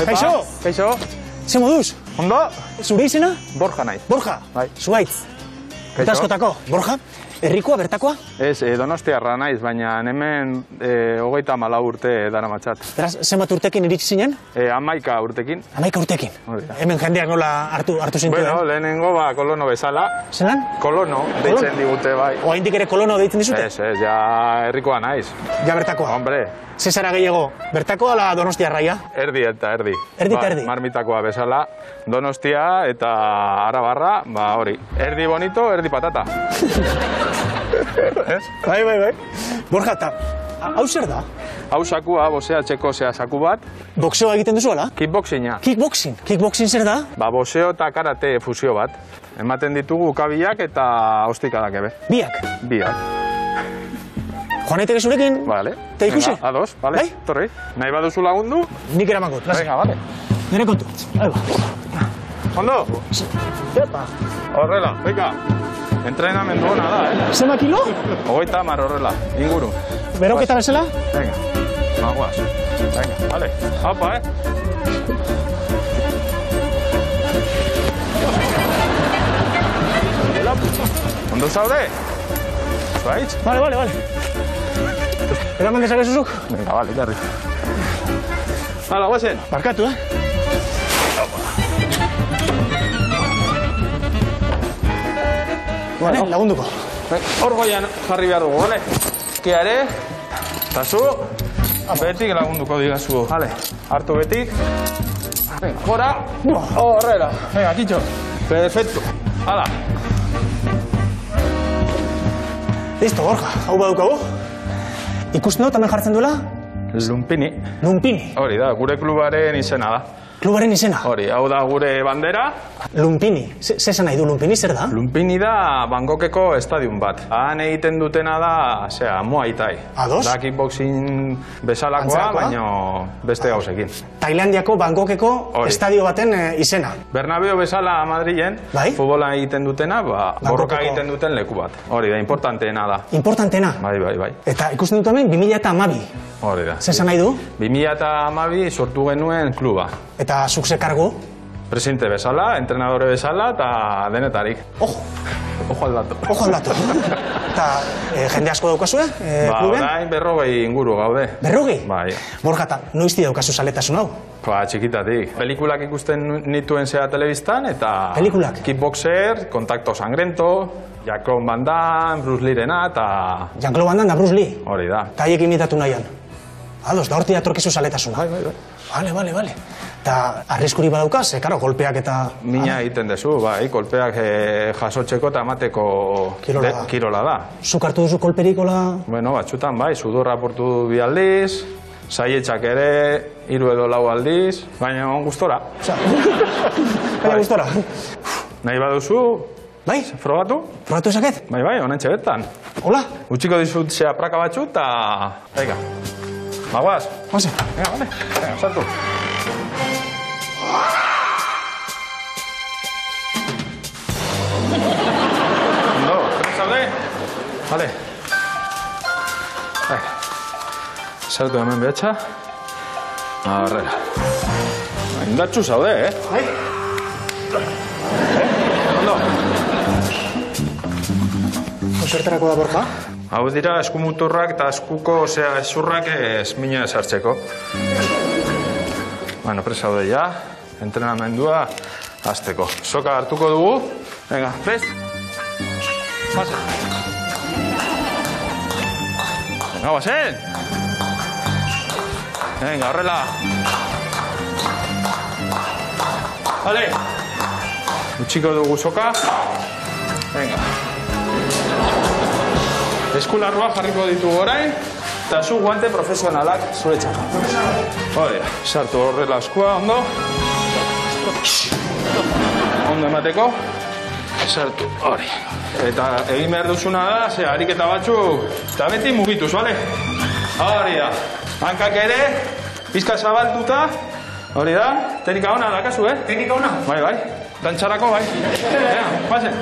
Kaixo! Kaixo! Ze moduz? Ondo? Zure izena? Borja naiz. Borja? Bai. Zuaitz. Kaixo. Eta askotako. Borja? Herrikoa, bertakoa? Ez, Donostiarra naiz, baina hemen 34 urte daramatzat. Beraz, zenbat urtekin iritsi zinen? 11 urtekin. 11 urtekin? Hori da. Hemen jendeak nola hartu zintuen? Bueno, lehenengo kolono bezala. Zelan? Kolono, deitzen digute bai. Oraindik ere kolono deitzen dizute? Ez, ja herrikoa naiz. Ja bertakoa? Hombre. Zezara gehiago, bertakoa ala Donostiarraia? Erdi eta erdi. Erdi eta erdi? Marmitakoa bezala. Donostia eta Arabarra, hori. Erdi bonito, erdi patata. Bai. Borja, eta hau zer da? Hau sakua, bosea txeko saku bat. Boxeoa egiten duzu, ala? Kickboxinga. Kickboxing? Kickboxing zer da? Boseo eta karate fusio bat. Ematen ditugu ukabilak eta ostikadak ebe. Biak? Biak. Joan naiteke zurekin? Vale. Eta ikusi? Venga, ados, vale. Bai? Torri. Nahi baduzu lagundu? Nik eramango, lasai. Venga, vale. Nire kontu. Alba. Ondo? Epa. Horrela, venga. Entrenamendu hona da, Zema kilo? 30 horrela, inguru. Beroketa bezala? Venga, magoaz. Venga, vale. Haupa, Ondo zaude? Zuaitz? Vale. Eraman dezakezuzuk? Venga, vale, jarri. Hala, guazen. Barkatu, Vale, lagunduko. Hor goian jarri behar dugu, vale? Kiare, eta zu, betik lagunduko digazu. Vale, hartu betik. Venga, jora. Horrela. Venga, kitxo. Perfecto. Hala. Listo, Borja, hau badukagu. Ikusten dut, hemen jartzen duela? Lumpini. Lumpini. Hori da, gure klubaren izena da. Klubaren izena? Hori, hau da gure bandera. Lumpini. Zesan nahi du Lumpini, zer da? Lumpini da Bangkokeko estadion bat. Han egiten dutena da, Muay Thai. Ados? Da kickboxing bezalakoa, Antzerakoa? baino beste gauzekin. Tailandiako Bangkokeko estadio baten izena. Bernabéu bezala Madrilen, Bai? futbola egiten dutena, borroka egiten duten leku bat. Hori da, importanteena da. Importantena? Bai. Eta ikusten dut hemen 2012. Hori da. Zesan nahi du? 2012 sortu genuen kluba. Eta zuk ze kargu? Presidente bezala, entrenadore bezala eta denetarik. Ojo! Ojo aldatu. Ojo aldatu. Eta jende asko daukazue, kluben? Orain 40 inguru gaude. 40? Bai. Borja, eta noizti daukazu saletasun hau? Txikitatik. Pelikulak ikusten nituen zea telebistan eta... Pelikulak? Kickboxer, Contacto Sangrento, Jean-Claude Van Damme, Bruce Lee-rena eta... Jean-Claude Van Damme da Bruce Lee? Hori da. Eta haiek imitatu nahian? Ados, da horti datorkizu saletasuna? Bai. Vale. Eta arriskuri badaukaz, karo, kolpeak eta... Mina egiten dezu, bai, kolpeak jasotzeko eta emateko kirola da. Zuk hartu duzu kolperikola? Bueno, batxutan bai, sudorra portu 2 aldiz, saietxak ere, 3 edo 4 aldiz, baina gustora. Baina gustora? Nahi baduzu, bai? Frogatu? Frogatu esaket? Bai, onantxe bertan. Hola? Utsiko dizut zea praka batxu eta... Venga. Magoaz? Oze. Venga, vale. Venga, saltu. Ondo, prest zaude? Vale. Saltu hemen behatxa. Horrela. Indatxu zaude, Bai? Ondo. Zertarako da, Borja? Hau dira eskumuturrak eta eskuko ezurrak mina esartzeko. Bueno, prest zaude ja. Entrenamendua hasteko. Soka hartuko dugu. Venga, prest. Pasa. Venga, bazen. Venga, horrela. Vale. Utsiko dugu soka. Venga. Eskularroa jarriko ditugu orain, eta zu guante profesionalak zure txaka. Hori, sartu horrela eskua, ondo. Ondo emateko. Sartu, hori. Eta egin behar duzuna da, ariketa batzuk, eta beti mugituz, bale? Hori da. Hankak ere, pizka zabalduta. Hori da. Teknika ona dakazu, Teknika ona? Bai. Dantxarako, bai. Pasen.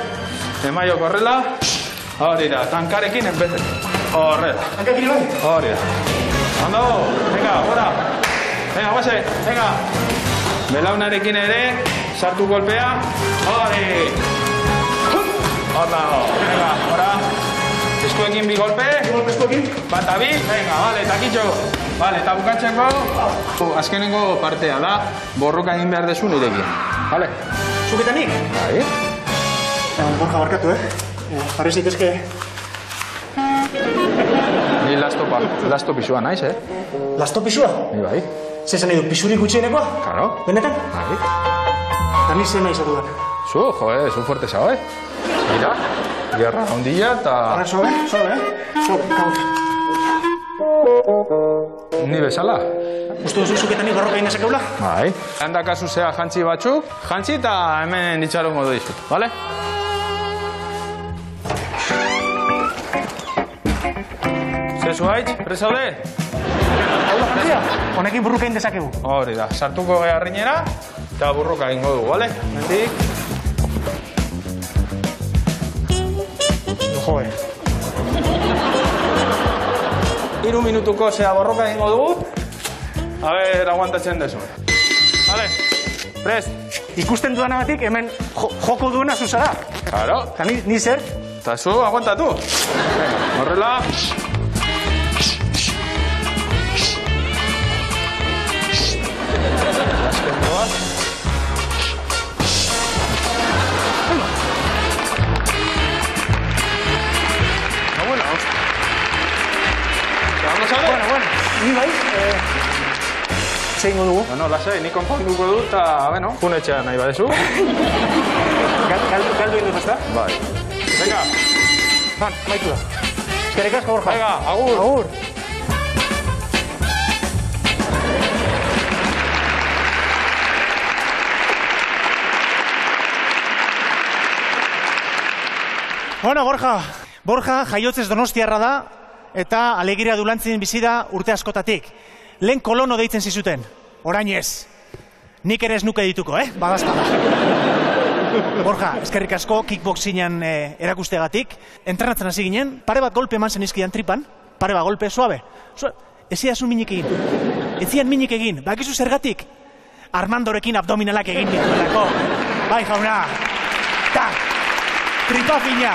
Emaiok horrela. Hori da, tankarekin enbete. Horrela. Tankarekin bai? Hori da. Ando, venga, gora. Venga, guaze, venga. Belaunarekin ere, sartu golpea. Hori. Horta, venga, ora. Eskuekin bi golpe. Eskuekin? Bata bi, venga, vale, takitxo. Vale, eta bukatzeko, azkenengo partea da, borroka egin behar dezu nirekin. Vale? Zuketa nik? Bai. Borja, barkatu, Jarri zitezke... Ni lasto pisua naiz, Lasto pisua? Ni bai. Zesan nahi du, pisurik gutxienekoa? Claro. Benetan? Bai. Eta ni zen nahi zatuan. Zu, zu fuerte zao, Mira, guerra ondilla eta... Ara, sobe, kabuz. Ni bezala. Uste duzu zuketa nik borroka egin ezakeula? Bai. Handakazu zea jantzi batzuk, jantzi eta hemen ditxarongo dizut, bale? Zezu haitz, presaude? Hau da jantzia? Honekin burruka egin dezakegu. Hori da, sartuko geharrinera eta burruka egingo dugu, bale? Mendik. Joe. 3 minutuko zea borroka egingo dugu. A ver, aguantatzen dezu. Vale, prest. Ikusten dudanagatik hemen joko duena zuzara. Claro. Eta ni zer? Eta zu, aguantatu. Venga, horrela. Azken duaz. Bueno, hostia. Vamos a ver. Bueno, ni bai, zein dugu. Bueno, lasai, ni konponduko dut, eta, bueno, junetxea nahi badezu. Galdu egin dut, ezta? Bai. Venga. Maitu da. Eskerrik asko, Borja. Venga, agur. Agur. Bueno, Borja jaiotzez donostiarra da, eta alegiria dulantzin bizi da urte askotatik. Lehen kolono deitzen zizuten, orain ez. Nik ere ez nuke dituko, badazpada. Borja, eskerrik asko kickboxingan erakustegatik. Entrenatzen hasi ginen, pare bat golpe eman zenizkidan tripan, pare bat golpe, suabe. Ez ziazun minik egin. Ez zian minik egin, bakizu zergatik? Armandorekin abdominalak egin dituelako. Bai, jauna. Ta, tripa fina.